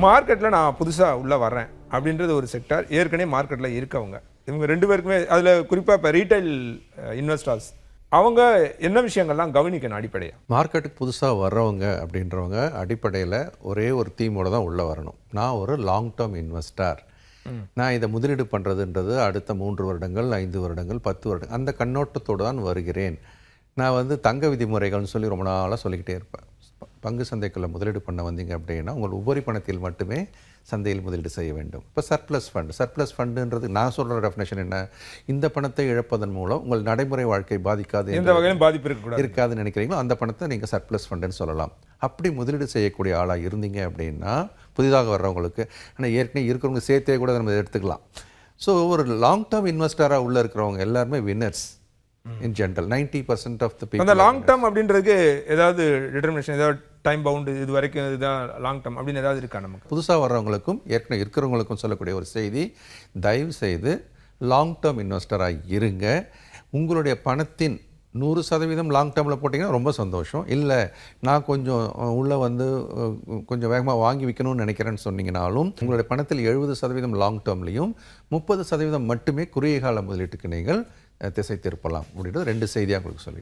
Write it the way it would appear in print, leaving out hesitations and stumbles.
மார்க்கெட்டில் நான் புதுசாக உள்ளே வர்றேன் அப்படின்றது ஒரு செக்டார், ஏற்கனவே மார்க்கெட்டில் இருக்கவங்க. இவங்க 2 பேருக்குமே அதில் குறிப்பாக இப்போ ரீட்டைல் இன்வெஸ்டர்ஸ் அவங்க என்ன விஷயங்கள்லாம் கவனிக்கணும் அடிப்படையாக? மார்க்கெட்டுக்கு புதுசாக வர்றவங்க அப்படின்றவங்க அடிப்படையில் ஒரே ஒரு தீமோடு தான் உள்ளே வரணும். நான் ஒரு லாங் டேர்ம் இன்வெஸ்டர், நான் இதை முதலீடு பண்ணுறதுன்றது அடுத்த 3 வருடங்கள் 5 வருடங்கள் 10 வருடங்கள் அந்த கண்ணோட்டத்தோடு தான் வருகிறேன். நான் தங்க விதிமுறைகள்னு சொல்லி ரொம்ப நாளாக சொல்லிக்கிட்டே இருப்பேன். பங்கு சந்தைக்குள்ளே முதலீடு பண்ண வந்தீங்க அப்படின்னா உங்கள் உபரி பணத்தில் மட்டுமே சந்தையில் முதலீடு செய்ய வேண்டும். இப்போ சர்ப்ளஸ் ஃபண்டுன்றது நான் சொல்கிற டெஃபினேஷன் என்ன, இந்த பணத்தை இழப்பதன் மூலம் உங்கள் நடைமுறை வாழ்க்கை பாதிக்காது, எந்த வகையிலும் பாதிப்பு இருக்காதுன்னு நினைக்கிறீங்களோ அந்த பணத்தை நீங்கள் சர்ப்ளஸ் ஃபண்டுன்னு சொல்லலாம். அப்படி முதலீடு செய்யக்கூடிய ஆளாக இருந்தீங்க அப்படின்னா புதிதாக வர்றவங்களுக்கு, ஆனால் ஏற்கனவே இருக்கிறவங்க சேர்த்தே கூட நம்ம எடுத்துக்கலாம். ஸோ ஒரு லாங் டேர்ம் இன்வெஸ்டராக உள்ளே இருக்கிறவங்க எல்லாருமே winners in general. 90% of the people. அந்த லாங் டேர்ம் அப்படின்றதுக்கு ஏதாவது டிட்டர்மினேஷன், ஏதாவது டைம் பவுண்டு, இது வரைக்கும் இதுதான் லாங் டேர்ம் அப்படின்னு ஏதாவது இருக்கா? நமக்கு புதுசாக வர்றவங்களுக்கும் ஏற்கனவே இருக்கிறவங்களுக்கும் சொல்லக்கூடிய ஒரு செய்தி, தயவு செய்து லாங் டேர்ம் இன்வெஸ்டராக இருங்க. உங்களுடைய பணத்தின் 100% லாங் டேர்மில் போட்டிங்கன்னா ரொம்ப சந்தோஷம். இல்லை நான் கொஞ்சம் உள்ளே கொஞ்சம் வேகமாக வாங்கி விற்கணும்னு நினைக்கிறேன்னு சொன்னீங்கனாலும் உங்களுடைய பணத்தில் 70% லாங் டேர்ம்லையும் 30% மட்டுமே குறுகிய கால முதலீட்டுக்கு நீங்கள் திசை திருப்பலாம் அப்படின்றது 2 செய்தியாக உங்களுக்கு சொல்லி